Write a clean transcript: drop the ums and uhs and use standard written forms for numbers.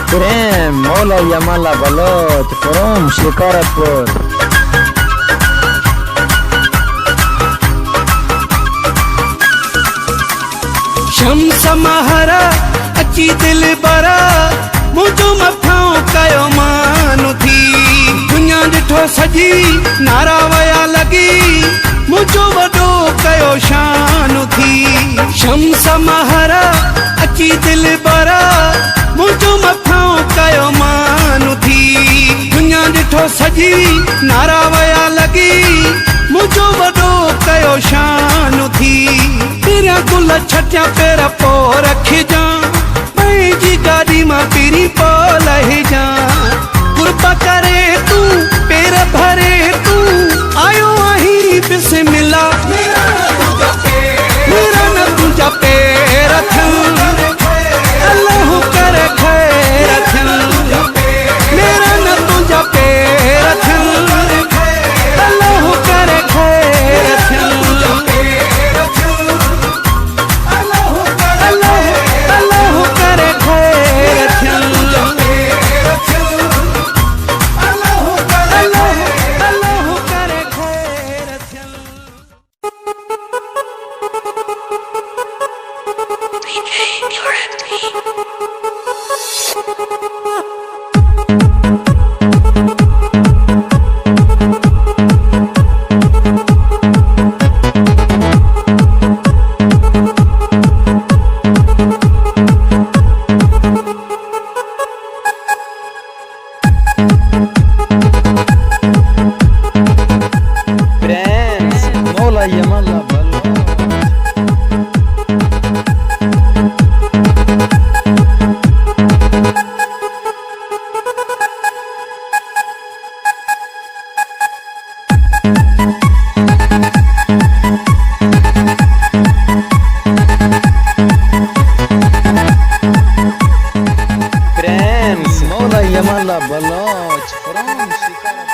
Prem, Mola Yamala Balot from Shikarapur. Shams महरा अची दिल बरा मुझो मथां कयो मानु थी दुनिया ॾिठो सजी नारा वया लगी मुझो वॾो कयो शान थी शम्स महरा अची दिल बरा मुझो मथां कयो मानु थी दुनिया ॾिठो सजी नारा वया लगी मुझो वॾो कयो शान थी तेरा गुल छटिया पेर पो रखिजा पंहिंजी गाॾी मां पीरी पो लहिजा कुर्बा करे तूं पेर भरे तूं आयो आहीं बिस्मिल्लाह मेरा न तुंहिंजा पेर थियनि अल्लाह करे खैर थियनि मेरा न तुंहिंजा पेर थियनि अल्लाह करे खैर थियनि Yamala Balot. Prem, Mola Yamala Balot from Shikarapur.